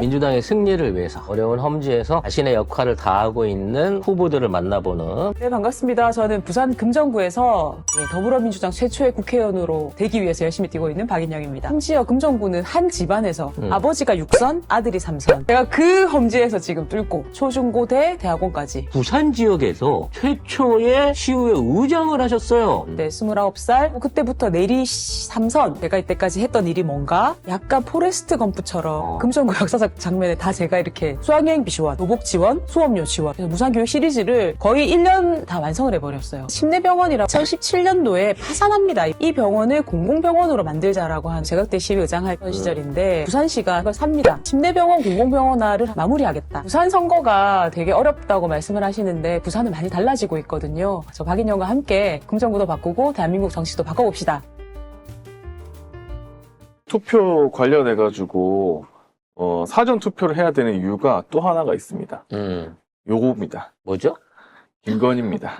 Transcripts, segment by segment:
민주당의 승리를 위해서 어려운 험지에서 자신의 역할을 다하고 있는 후보들을 만나보는 네, 반갑습니다. 저는 부산 금정구에서 더불어민주당 최초의 국회의원으로 되기 위해서 열심히 뛰고 있는 박인영입니다. 심지어 금정구는 한 집안에서 아버지가 6선, 아들이 3선. 제가 그 험지에서 지금 뚫고 초중고대 대학원까지. 부산 지역에서 최초의 시의회 의장을 하셨어요. 네, 29살. 그때부터 내리 3선. 제가 이때까지 했던 일이 뭔가 약간 포레스트 검프처럼 금정구 역사적 장면에 다 제가 이렇게 수학여행비 지원, 도복 지원, 수업료 지원, 무상교육 시리즈를 거의 1년 다 완성을 해버렸어요. 심내병원이라 2017년도에 파산합니다. 이 병원을 공공병원으로 만들자라고 한 제가 그때 시의회장 했던 시절인데 부산시가 그걸 삽니다. 심내병원 공공병원화를 마무리하겠다. 부산 선거가 되게 어렵다고 말씀을 하시는데 부산은 많이 달라지고 있거든요. 저 박인영과 함께 금정구도 바꾸고 대한민국 정치도 바꿔봅시다. 투표 관련해가지고 사전 투표를 해야 되는 이유가 또 하나가 있습니다. 요겁니다. 뭐죠? 김건희입니다.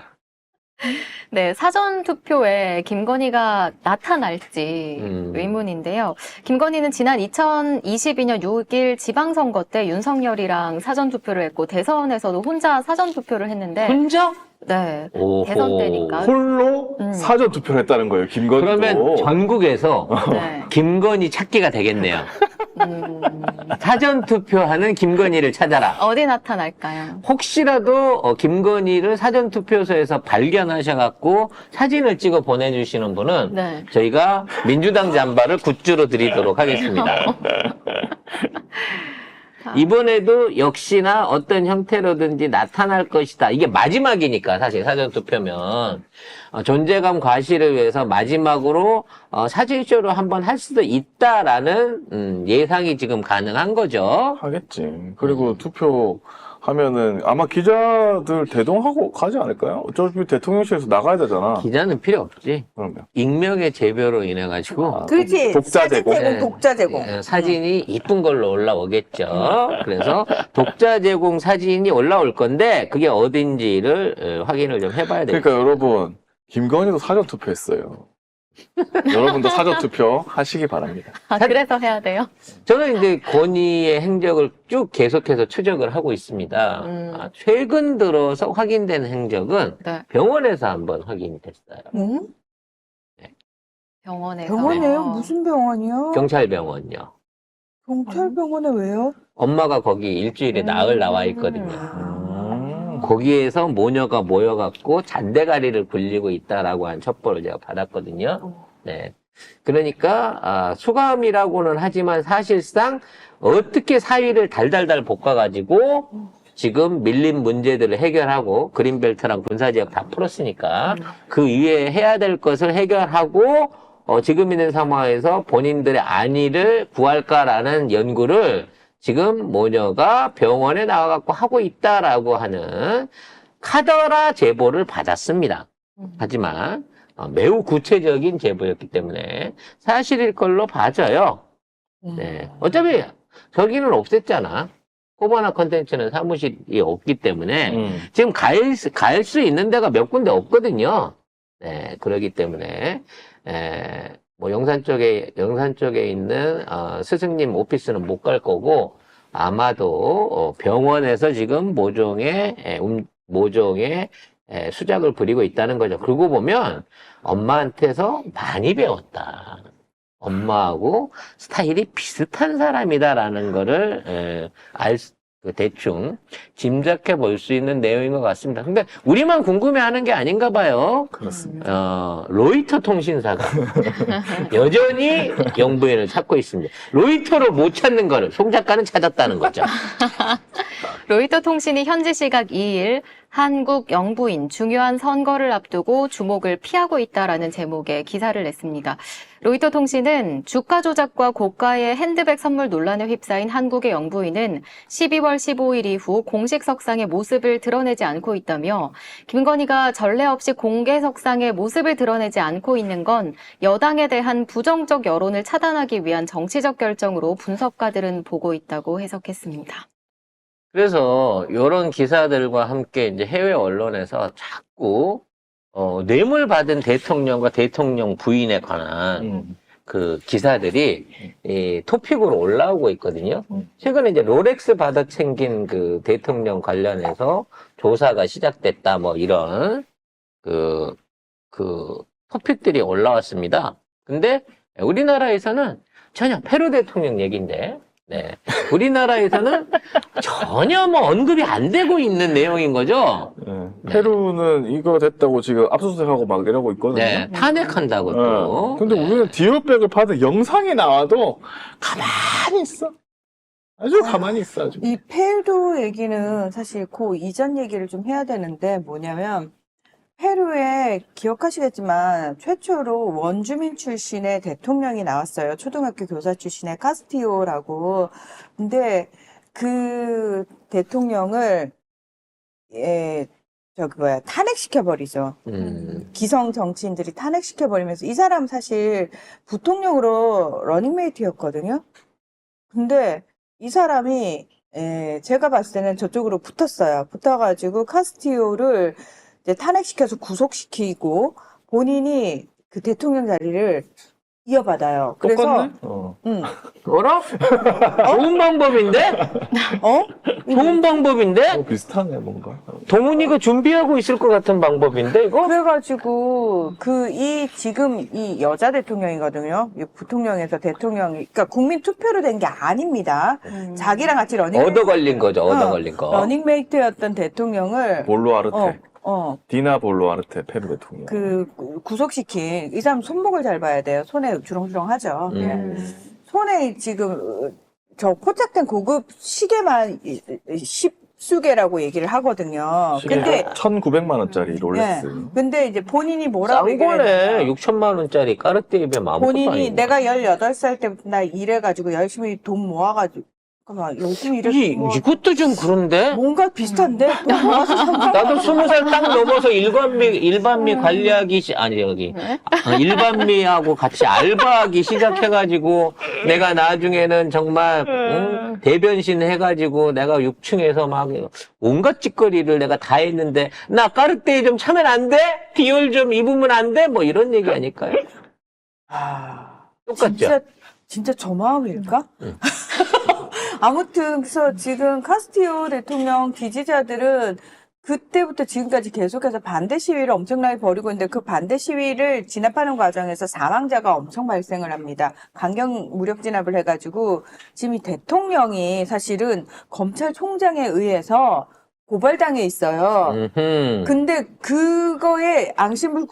네, 사전투표에 김건희가 나타날지 의문인데요. 김건희는 지난 2022년 6일 지방선거 때 윤석열이랑 사전투표를 했고 대선에서도 혼자 사전투표를 했는데 혼자? 네, 오호. 대선 때니까. 홀로 사전 투표를 했다는 거예요. 김건희도. 그러면 전국에서 네. 김건희 찾기가 되겠네요. 사전 투표하는 김건희를 찾아라. 어디 나타날까요? 혹시라도 김건희를 사전 투표소에서 발견하셔갖고 사진을 찍어 보내주시는 분은 네. 저희가 민주당 잠바를 굿즈로 드리도록 하겠습니다. 이번에도 역시나 어떤 형태로든지 나타날 것이다. 이게 마지막이니까 사실 사전투표면 존재감 과시를 위해서 마지막으로 사진쇼를 한번 할 수도 있다라는 예상이 지금 가능한 거죠. 하겠지. 그리고 투표하면은 아마 기자들 대동하고 가지 않을까요? 어차피 대통령실에서 나가야 되잖아. 기자는 필요 없지. 그러면. 익명의 재배로 인해 가지고 그렇지. 독자 제공. 사진 독자 제공. 사진이 이쁜 걸로 올라오겠죠. 그래서 독자 제공 사진이 올라올 건데 그게 어딘지를 확인을 좀 해봐야 되겠죠. 그러니까 여러분, 김건희도 사전 투표했어요. 여러분도 사전 투표 하시기 바랍니다. 아, 그래서 해야 돼요? 저는 이제 건희의 행적을 쭉 계속해서 추적을 하고 있습니다. 최근 들어서 확인된 행적은 네. 병원에서 한번 확인이 됐어요. 응? 병원에서. 병원이에요? 무슨 병원이요? 경찰병원요. 경찰병원에 왜요? 엄마가 거기 일주일에 나흘 나와 있거든요. 거기에서 모녀가 모여갖고 잔대가리를 굴리고 있다라고 한 첩보를 제가 받았거든요. 네. 그러니까, 수감이라고는 하지만 사실상 어떻게 사위를 달달달 볶아가지고 지금 밀린 문제들을 해결하고 그린벨트랑 군사지역 다 풀었으니까 그 위에 해야 될 것을 해결하고 지금 있는 상황에서 본인들의 안위를 구할까라는 연구를 지금 모녀가 병원에 나와갖고 하고 있다라고 하는 카더라 제보를 받았습니다. 하지만 매우 구체적인 제보였기 때문에 사실일 걸로 봐져요. 네. 어차피 저기는 없앴잖아. 코바나 컨텐츠는 사무실이 없기 때문에 지금 갈 수 있는 데가 몇 군데 없거든요. 네. 그러기 때문에 뭐 영산 쪽에 있는 스승님 오피스는 못 갈 거고 아마도 병원에서 지금 모종의 수작을 부리고 있다는 거죠. 그러고 보면 엄마한테서 많이 배웠다. 엄마하고 스타일이 비슷한 사람이다라는 거를 대충 짐작해 볼 수 있는 내용인 것 같습니다. 근데 우리만 궁금해하는 게 아닌가 봐요. 그렇습니다. 로이터 통신사가 여전히 영부인을 찾고 있습니다. 로이터로 못 찾는 거를 송 작가는 찾았다는 거죠. 로이터 통신이 현지 시각 2일 한국 영부인 중요한 선거를 앞두고 주목을 피하고 있다라는 제목의 기사를 냈습니다. 로이터 통신은 주가 조작과 고가의 핸드백 선물 논란에 휩싸인 한국의 영부인은 12월 15일 이후 공식 석상의 모습을 드러내지 않고 있다며 김건희가 전례 없이 공개 석상의 모습을 드러내지 않고 있는 건 여당에 대한 부정적 여론을 차단하기 위한 정치적 결정으로 분석가들은 보고 있다고 해석했습니다. 그래서 이런 기사들과 함께 이제 해외 언론에서 자꾸 뇌물 받은 대통령과 대통령 부인에 관한 그 기사들이 이 토픽으로 올라오고 있거든요. 최근에 이제 롤렉스 받아 챙긴 그 대통령 관련해서 조사가 시작됐다 뭐 이런 그 토픽들이 올라왔습니다. 근데 우리나라에서는 전혀 페루 대통령 얘기인데, 네. 우리나라에서는 전혀 뭐 언급이 안 되고 있는 내용인 거죠. 네. 페루는 이거 됐다고 지금 압수수색하고 막 이러고 있거든요. 네. 탄핵한다고 또. 근데 우리는 디올백을 받은 영상이 나와도 가만히 있어. 아주 가만히 있어, 아주. 이 페루 얘기는 사실 그 이전 얘기를 좀 해야 되는데 뭐냐면 페루에 기억하시겠지만 최초로 원주민 출신의 대통령이 나왔어요. 초등학교 교사 출신의 카스티오라고. 근데 그 대통령을 탄핵시켜버리죠. 기성 정치인들이 탄핵시켜버리면서 이 사람 사실 부통령으로 러닝메이트였거든요. 근데 이 사람이 제가 봤을 때는 저쪽으로 붙었어요. 붙어가지고 카스티오를 이제 탄핵시켜서 구속시키고 본인이 그 대통령 자리를 이어받아요. 그래서 똑같네? 어라? 좋은 방법인데? 좋은 방법인데? 비슷하네, 뭔가. 동훈이가 준비하고 있을 것 같은 방법인데, 이거? 그래가지고 지금 이 여자 대통령이거든요. 이 부통령에서 대통령이 그러니까 국민 투표로 된 게 아닙니다. 자기랑 같이 얻어 걸린 거죠, 얻어 걸린 거. 러닝메이트였던 대통령을 볼로아르테. 디나 볼로아르테 페루 대통령. 구속시킨 이 사람 손목을 잘 봐야 돼요. 손에 주렁주렁하죠. 손에 지금 저 포착된 고급 시계만 10수개라고 얘기를 하거든요. 근데 1,900만 원짜리 롤렉스. 근데 이제 본인이 뭐라고 싼 거네. 얘기했냐면 6천만 원짜리 까르띠에베 마음껏 본인이 내가 18살 때부터 나 일해가지고 열심히 돈 모아가지고 열심히 일해서 이것도 좀 그런데? 뭔가 비슷한데? 돈 모아서 나도 20살 딱 넘어서 일반미 관리하기, 일반미하고 같이 알바하기 시작해가지고, 내가 나중에는 정말, 대변신 해가지고, 내가 6층에서 막, 온갖 짓거리를 내가 다 했는데, 나 까르띠에 좀 차면 안 돼? 디올 좀 입으면 안 돼? 뭐 이런 얘기 아닐까요? 똑같죠? 진짜 저 마음일까? 아무튼 그래서 지금 카스티오 대통령 지지자들은 그때부터 지금까지 계속해서 반대 시위를 엄청나게 벌이고 있는데 그 반대 시위를 진압하는 과정에서 사망자가 엄청 발생을 합니다. 강경 무력 진압을 해가지고 지금 이 대통령이 사실은 검찰총장에 의해서 고발당해 있어요. 근데 그거에 앙심을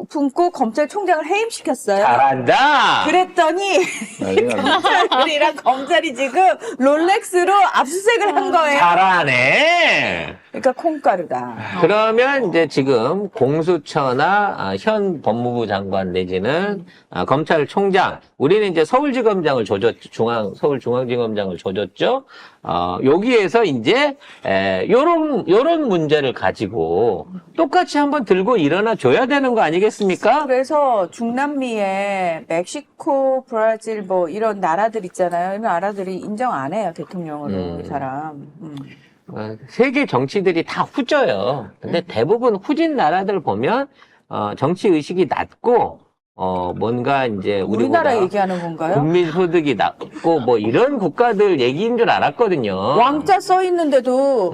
품고 검찰총장을 해임시켰어요. 잘한다! 그랬더니 경찰이랑 검찰이 지금 롤렉스로 압수수색을 한 거예요. 잘하네! 그러니까 콩가루다. 그러면 이제 지금 공수처나 현 법무부 장관 내지는 검찰총장, 우리는 이제 서울지검장을 조졌죠. 서울중앙지검장을 조졌죠. 여기에서 이제 요런 문제를 가지고 똑같이 한번 들고 일어나 줘야 되는 거 아니겠습니까? 그래서 중남미에 멕시코, 브라질 뭐 이런 나라들 있잖아요. 이런 나라들이 인정 안 해요. 대통령으로 이 사람. 세계 정치들이 다 후져요. 근데 대부분 후진 나라들 보면 정치 의식이 낮고 뭔가 이제 우리나라 얘기하는 건가요? 국민 소득이 낮고 뭐 이런 국가들 얘기인 줄 알았거든요. 왕자 써 있는데도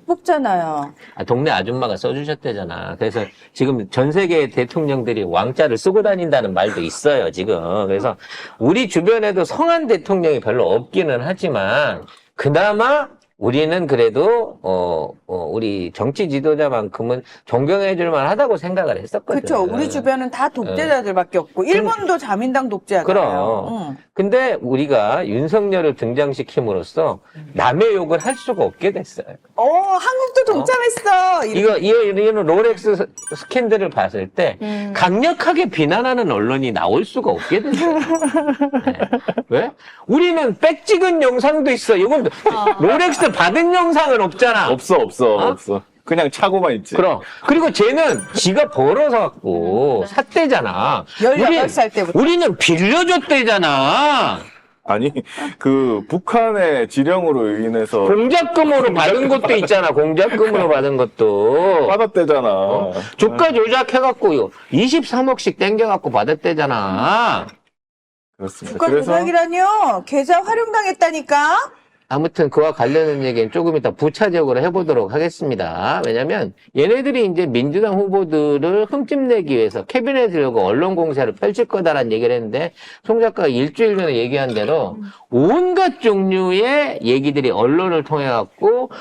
뽑잖아요. 동네 아줌마가 써주셨대잖아. 그래서 지금 전 세계 대통령들이 왕자를 쓰고 다닌다는 말도 있어요, 지금. 그래서 우리 주변에도 성한 대통령이 별로 없기는 하지만 그나마 우리는 그래도 우리 정치 지도자만큼은 존경해줄 만하다고 생각을 했었거든. 그렇죠. 우리 주변은 다 독재자들밖에 없고 일본도 자민당 독재자잖아요. 그럼. 근데 우리가 윤석열을 등장시킴으로써 남의 욕을 할 수가 없게 됐어요. 한국도 동참했어. 이거는 롤렉스 스캔들을 봤을 때 강력하게 비난하는 언론이 나올 수가 없게 됐어요. 네. 왜? 우리는 백 찍은 영상도 있어. 이건 롤렉스 받은 영상은 없잖아. 없어. 그냥 차고만 있지. 그리고 쟤는 지가 벌어서 갖고 샀대잖아. 18살 때부터. 우리는 빌려줬대잖아. 아니, 북한의 지령으로 인해서 공작금으로 받은 것도 있잖아. 공작금으로 받은 것도. 받았대잖아. 주가 조작해갖고 23억씩 땡겨갖고 받았대잖아. 그렇습니다. 주가 조작이라뇨? 계좌 활용당했다니까? 아무튼 그와 관련된 얘기는 조금 이따 부차적으로 해보도록 하겠습니다. 왜냐면 얘네들이 이제 민주당 후보들을 흠집내기 위해서 캐비넷을 열고 언론 공세를 펼칠 거다라는 얘기를 했는데 송 작가가 일주일 전에 얘기한 대로 온갖 종류의 얘기들이 언론을 통해 갖고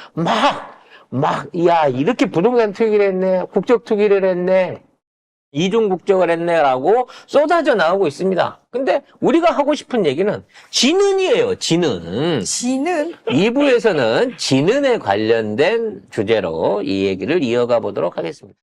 야 이렇게 부동산 투기를 했네, 국적 투기를 했네, 이중 국적을 했네라고 쏟아져 나오고 있습니다. 근데 우리가 하고 싶은 얘기는 지능이에요, 지능. 지는 2부에서는 지능에 관련된 주제로 이 얘기를 이어가 보도록 하겠습니다.